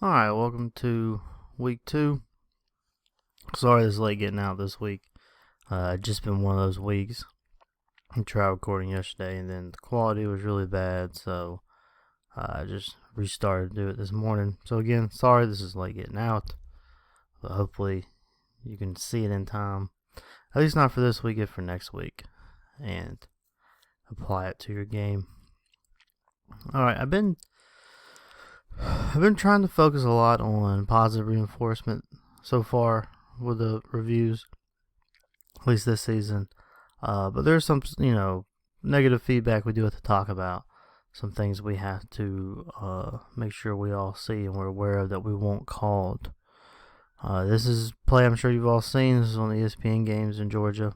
Alright, welcome to week 2. Sorry this is late getting out this week. Just been one of those weeks. I tried recording yesterday and then the quality was really bad, so I just restarted to do it this morning. So again, sorry this is late getting out, but hopefully you can see it in time. At least not for this week, if for next week, and apply it to your game. Alright, I've been trying to focus a lot on positive reinforcement so far with the reviews, at least this season. But there's some, negative feedback we do have to talk about. Some things we have to make sure we all see and we're aware of that we won't called. This is play I'm sure you've all seen. This is on the ESPN games in Georgia.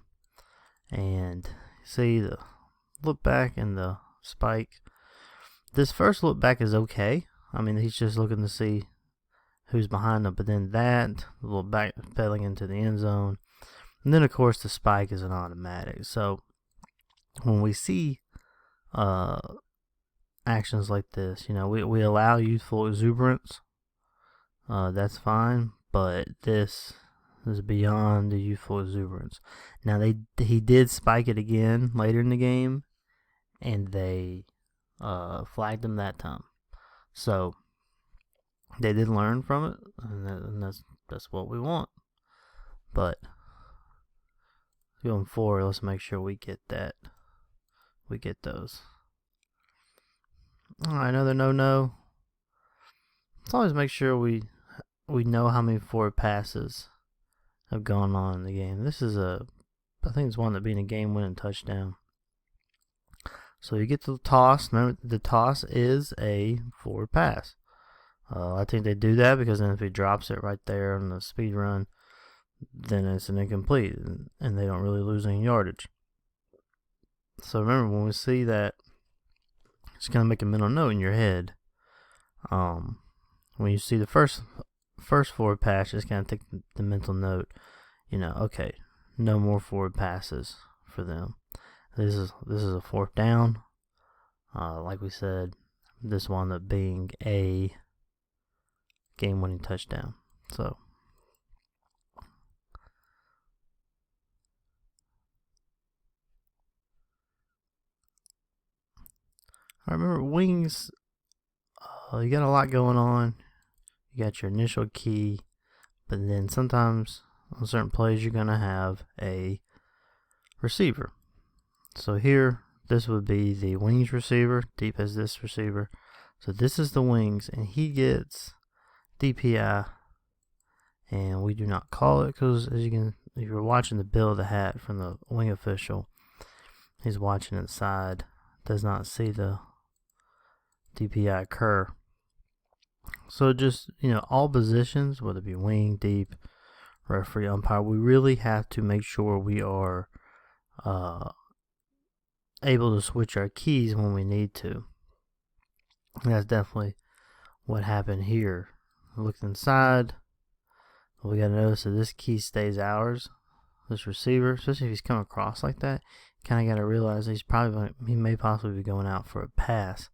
And see the look back and the spike. This first look back is okay. I mean, he's just looking to see who's behind him. But then that, the little back pedaling into the end zone. And then, of course, the spike is an automatic. So when we see actions like this, we allow youthful exuberance. That's fine. But this is beyond the youthful exuberance. Now, he did spike it again later in the game. And they flagged him that time. So they did learn from it, and that's what we want. But going forward, let's make sure we get that. We get those. All right, another no. Let's always make sure we know how many forward passes have gone on in the game. This is I think it's one that being a game-winning touchdown. So you get the toss. Remember, the toss is a forward pass. I think they do that because then if he drops it right there on the speed run, then it's an incomplete, and they don't really lose any yardage. So remember, when we see that, it's going to make a mental note in your head. When you see the first forward pass, it's going to take the mental note. Okay, no more forward passes for them. This is a fourth down. Like we said, this wound up being a game-winning touchdown. So I remember wings. You got a lot going on. You got your initial key, but then sometimes on certain plays you're gonna have a receiver. So here, this would be the wings receiver, deep as this receiver. So this is the wings, and he gets DPI, and we do not call it because, if you're watching the bill of the hat from the wing official, he's watching it side, does not see the DPI occur. So just, all positions, whether it be wing, deep, referee, umpire, we really have to make sure we are able to switch our keys when we need to. And that's definitely what happened here. I looked inside. We got to notice that this key stays ours. This receiver, especially if he's coming across like that, you kind of got to realize he may possibly be going out for a pass.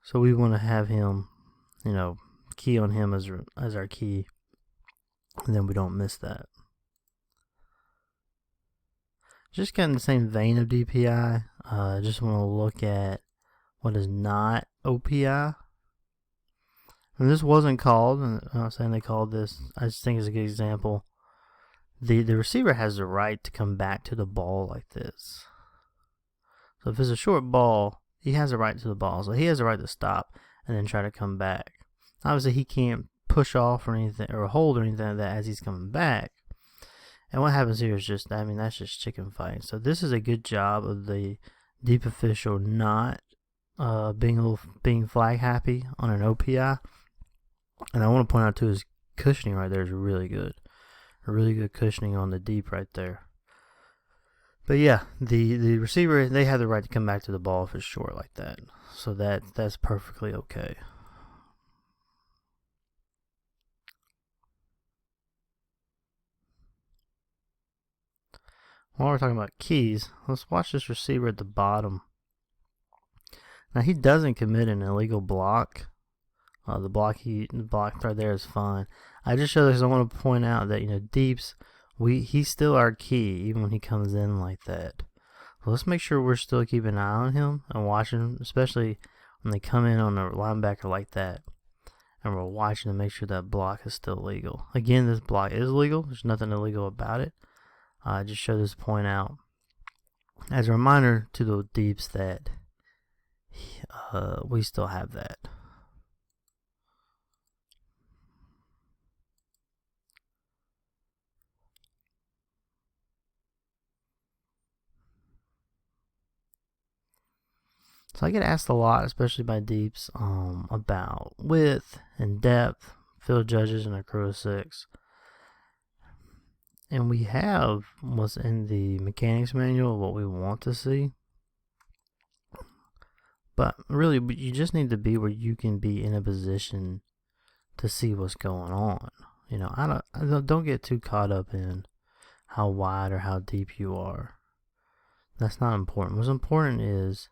So we want to have him, key on him as our key, and then we don't miss that. Just kind of the same vein of DPI. I just want to look at what is not OPI. And this wasn't called, and I'm not saying they called this. I just think it's a good example. The receiver has the right to come back to the ball like this. So if it's a short ball, he has a right to the ball. So he has a right to stop and then try to come back. Obviously, he can't push off or anything or hold or anything like that as he's coming back. And what happens here is that's just chicken fighting. So this is a good job of the deep official not being flag happy on an OPI. And I want to point out too, his cushioning right there is really good. A really good cushioning on the deep right there. But yeah, the receiver, they have the right to come back to the ball if it's short like that. So that's perfectly okay. While we're talking about keys, let's watch this receiver at the bottom. Now he doesn't commit an illegal block The block right there is fine. I just show this because I want to point out that deeps, he's still our key even when he comes in like that. So let's make sure we're still keeping an eye on him and watching him, especially when they come in on a linebacker like that. And we're watching to make sure that block is still legal. Again, this block is legal. There's nothing illegal about it. I just show this point out as a reminder to the deeps that we still have that. So I get asked a lot, especially by deeps, about width and depth, field judges, and a crew of 6. And we have what's in the mechanics manual, what we want to see. But really, you just need to be where you can be in a position to see what's going on. Don't get too caught up in how wide or how deep you are. That's not important. What's important is,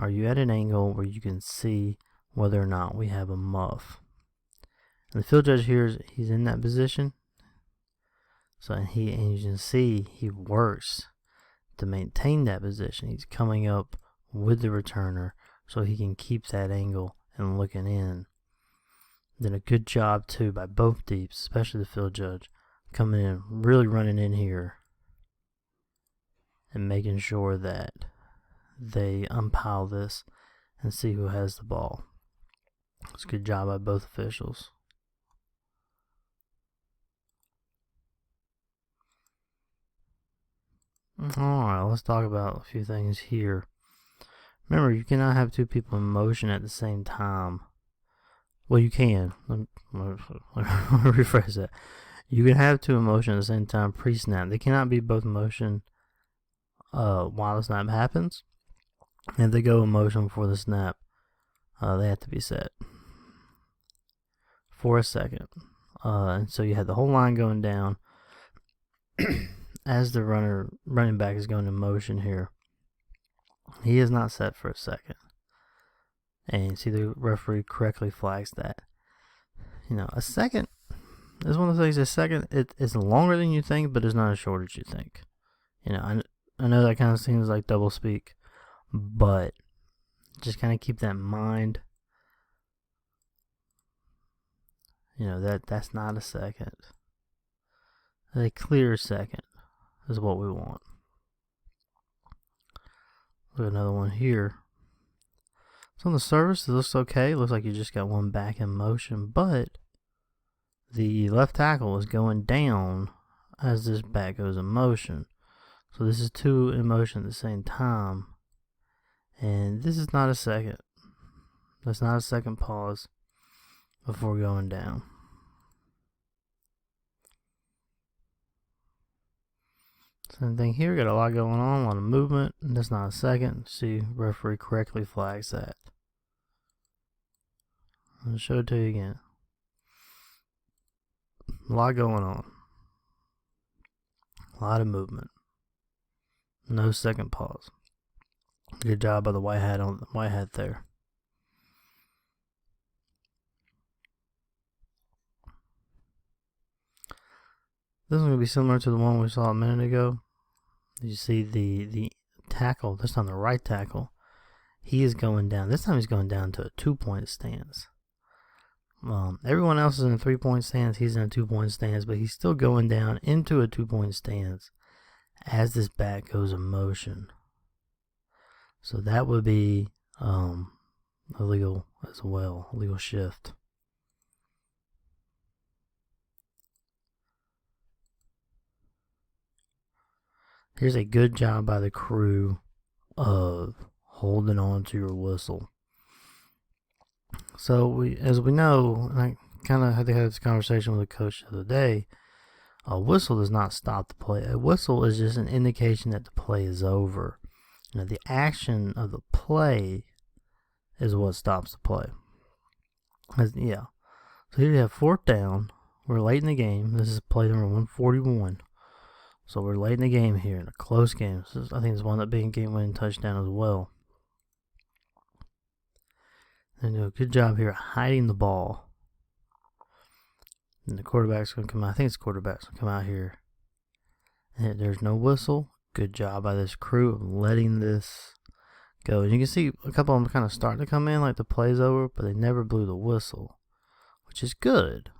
are you at an angle where you can see whether or not we have a muff? And the field judge here, he's in that position. So and you can see he works to maintain that position. He's coming up with the returner so he can keep that angle and looking in. Then a good job too by both deeps, especially the field judge, coming in, really running in here and making sure that they umpile this and see who has the ball. It's a good job by both officials. Alright, let's talk about a few things here. Remember, you cannot have 2 people in motion at the same time. Well, you can. Let me rephrase that. You can have 2 in motion at the same time pre-snap. They cannot be both in motion while the snap happens. And if they go in motion before the snap, they have to be set for a second. And so you have the whole line going down as the running back is going in motion here. He is not set for a second. And see, the referee correctly flags that. A second is one of the things. A second, it's longer than you think, but it's not as short as you think. I know that kind of seems like double speak, but just kind of keep that in mind. That's not a second. A clear second is what we want. Look at another one here. So on the surface, it looks okay. It looks like you just got one back in motion, but the left tackle is going down as this back goes in motion. So this is 2 in motion at the same time. And this is not a second. That's not a second pause before going down. Same thing here, got a lot going on, a lot of movement, and that's not a second. See, referee correctly flags that. I'll show it to you again. A lot going on. A lot of movement. No second pause. Good job by the white hat there. This is going to be similar to the one we saw a minute ago. You see the tackle, this on the right tackle, he is going down. This time he's going down to a 2-point stance. Everyone else is in a 3-point stance. He's in a 2-point stance, but he's still going down into a 2-point stance as this back goes in motion. So that would be illegal as well, illegal shift. Here's a good job by the crew of holding on to your whistle. So as we know, and I kind of had to have this conversation with the coach the other day, a whistle does not stop the play. A whistle is just an indication that the play is over. The action of the play is what stops the play. Yeah. So here you have 4th down. We're late in the game. This is play number 141. So we're late in the game here in a close game. I think it's one that being game-winning touchdown as well. They do a good job here hiding the ball. And the quarterback's going to come out. I think it's quarterback's going to come out here. And there's no whistle. Good job by this crew of letting this go. And you can see a couple of them kind of starting to come in like the play's over, but they never blew the whistle, which is good.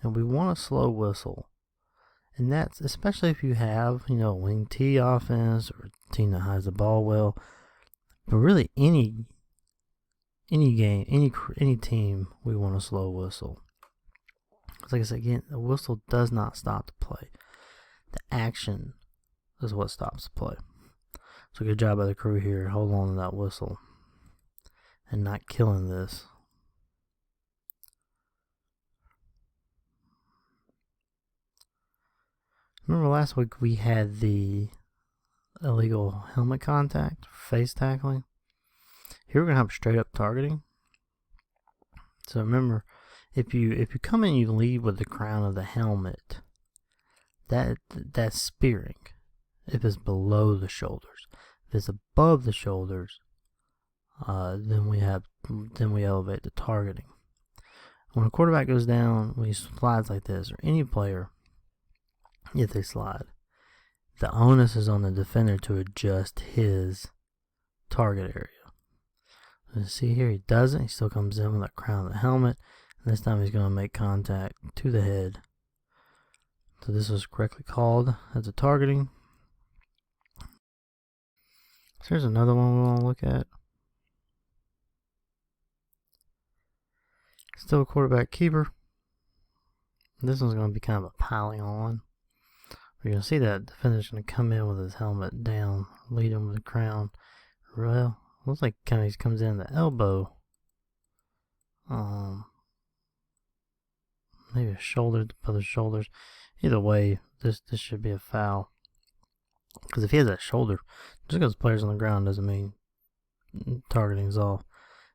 And we want a slow whistle. And that's especially if you have, a wing T offense or a team that hides the ball well. But really any game, any team, we want a slow whistle. Because like I said again, the whistle does not stop the play. The action is what stops the play. So good job by the crew here. Hold on to that whistle and not killing this. Remember last week we had the illegal helmet contact, face tackling. Here we're gonna have straight up targeting. So remember, if you come in, you lead with the crown of the helmet. That's spearing. If it's below the shoulders, if it's above the shoulders, then we elevate the targeting. When a quarterback goes down, when he slides like this, or any player, if they slide, the onus is on the defender to adjust his target area. And see here, he doesn't. He still comes in with that crown of the helmet. And this time he's going to make contact to the head. So this was correctly called as a targeting. So here's another one we want to look at. Still a quarterback keeper. This one's going to be kind of a piling on. You're going to see that defender's going to come in with his helmet down, lead him with the crown. Well, looks like kind of he comes in the elbow. Maybe a shoulder, above the shoulders. Either way, this should be a foul. Because if he has that shoulder, just because the player's on the ground doesn't mean targeting's off.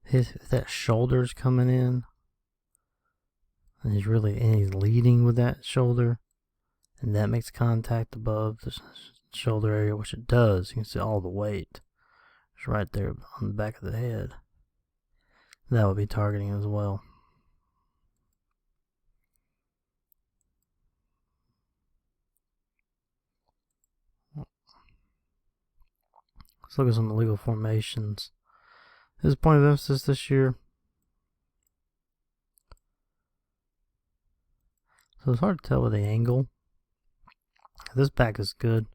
If that shoulder's coming in, and he's leading with that shoulder, and that makes contact above the shoulder area, which it does. You can see all the weight. It's right there on the back of the head. That would be targeting as well. Let's look at some illegal formations. His point of emphasis this year. So it's hard to tell with the angle. This back is good.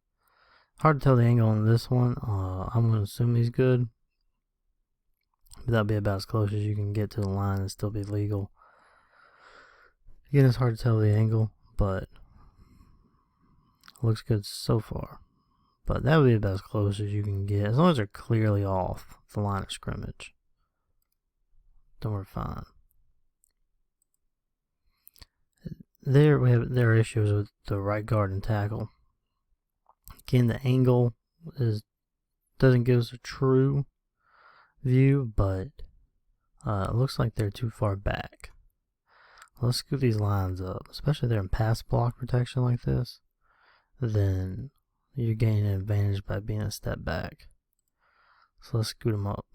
Hard to tell the angle on this one. I'm going to assume he's good. But that'll be about as close as you can get to the line and still be legal. Again, it's hard to tell the angle, but it looks good so far. But that would be about as close as you can get. As long as they're clearly off the line of scrimmage, then we're fine. There are issues with the right guard and tackle. Again, the angle doesn't give us a true view, but it looks like they're too far back. Let's scoot these lines up, especially if they're in pass block protection like this. Then you're gaining an advantage by being a step back. So let's scoot them up.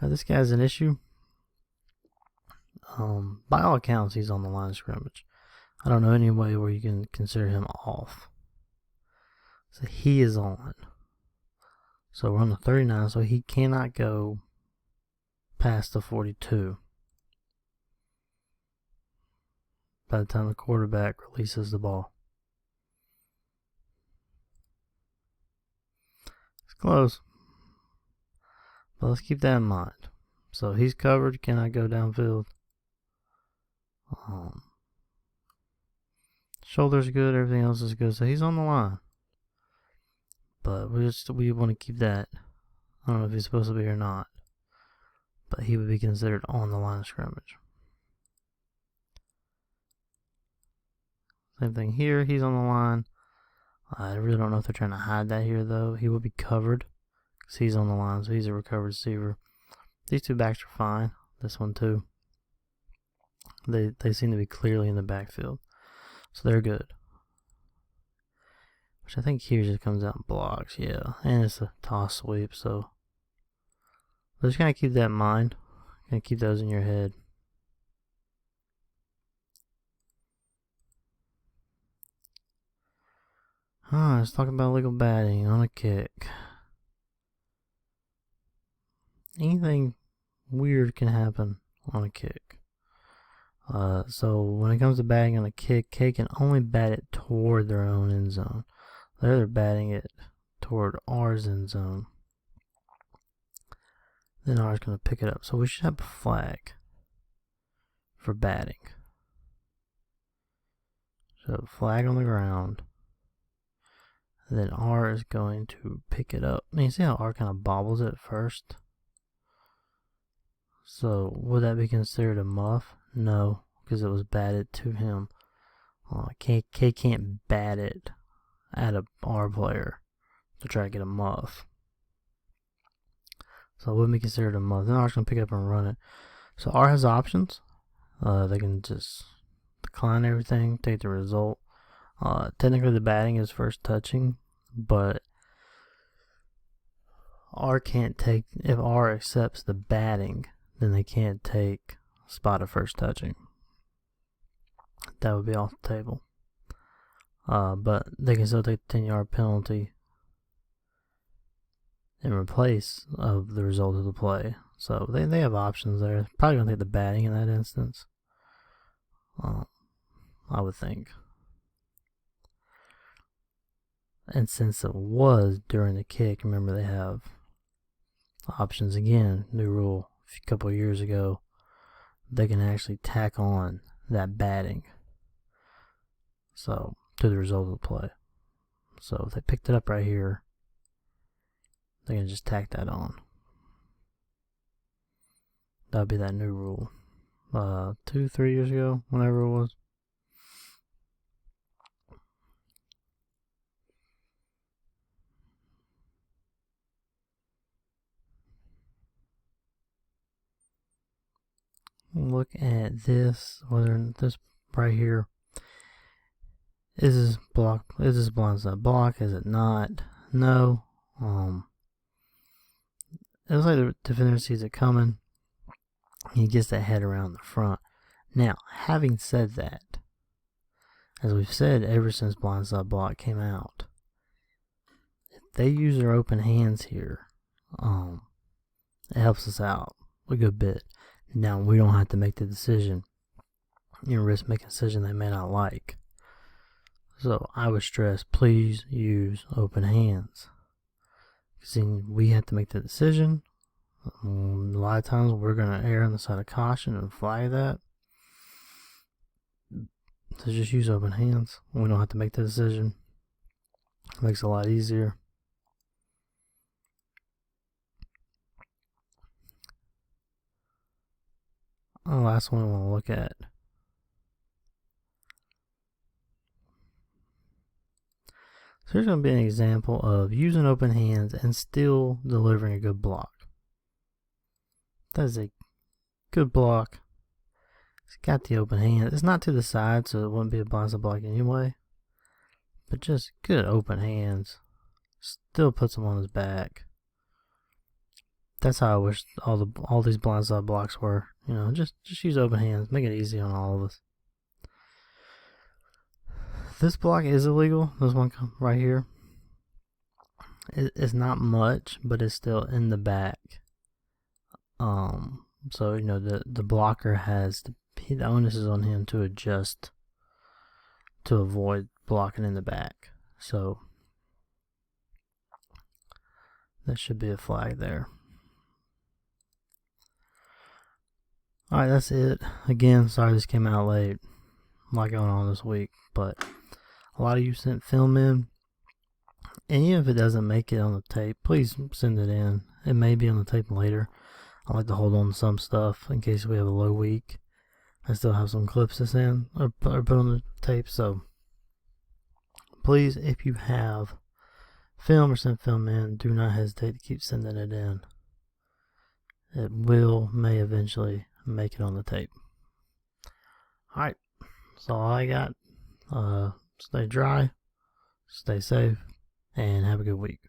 This guy's an issue. By all accounts, he's on the line of scrimmage. I don't know any way where you can consider him off. So he is on. So we're on the 39, so he cannot go past the 42 by the time the quarterback releases the ball. It's close, but let's keep that in mind. So he's covered, cannot go downfield. Shoulder's good, everything else is good, so he's on the line. But we want to keep that. I don't know if he's supposed to be or not, but he would be considered on the line of scrimmage. Same thing here, he's on the line. I really don't know if they're trying to hide that here though. He will be covered because he's on the line, so he's a recovered receiver. These two backs are fine. This one too. They seem to be clearly in the backfield, so they're good. Which I think here just comes out and blocks, yeah. And it's a toss sweep, so But just kind of keep that in mind. Kind of keep those in your head. Let's talk about legal batting on a kick. Anything weird can happen on a kick. So when it comes to batting on a kick, K can only bat it toward their own end zone. They're batting it toward ours end zone. Then ours going to pick it up. So we should have a flag for batting. So flag on the ground. Then R is going to pick it up. And you see how R kind of bobbles it first? So would that be considered a muff? No, because it was batted to him. K can't bat it at a R player to try to get a muff. So it wouldn't be considered a muff. Then R's going to pick it up and run it. So R has options. They can just decline everything, take the result. Technically the batting is first touching, but R can't take, if R accepts the batting, then they can't take spot of first touching. That would be off the table. But they can still take the 10-yard penalty in replace of the result of the play. So they have options there. Probably going to take the batting in that instance. I would think. And since it was during the kick, remember they have options again. New rule a couple of years ago. They can actually tack on that batting. So to the result of the play. So if they picked it up right here, they can just tack that on. That would be that new rule. 2-3 years ago, whenever it was. Look at this. Whether this right here. Is this block? Is this blindside block? Is it not? No. It looks like the defender sees it coming. He gets that head around the front. Now, having said that, as we've said ever since blindside block came out, if they use their open hands here, it helps us out a good bit. Now, we don't have to make the decision. You risk making a decision they may not like. So, I would stress, please use open hands. Because then we have to make the decision. A lot of times we're going to err on the side of caution and flag that. So just use open hands. We don't have to make the decision. It makes it a lot easier. The last one we want to look at. So here's going to be an example of using open hands and still delivering a good block. That is a good block. It's got the open hand. It's not to the side, so it wouldn't be a blindside block anyway. But just good open hands. Still puts him on his back. That's how I wish all these blindside blocks were. You know, just use open hands. Make it easy on all of us. This block is illegal. This one right here. It's not much, but it's still in the back. So you know the blocker has the onus is on him to adjust to avoid blocking in the back. So that should be a flag there. Alright, that's it. Again, sorry this came out late. A lot going on this week, but a lot of you sent film in. And even if it doesn't make it on the tape, please send it in. It may be on the tape later. I like to hold on to some stuff in case we have a low week. I still have some clips to send or put on the tape. So please, if you have film or send film in, do not hesitate to keep sending it in. It may eventually make it on the tape. Alright, that's all I got. Stay dry, stay safe, and have a good week.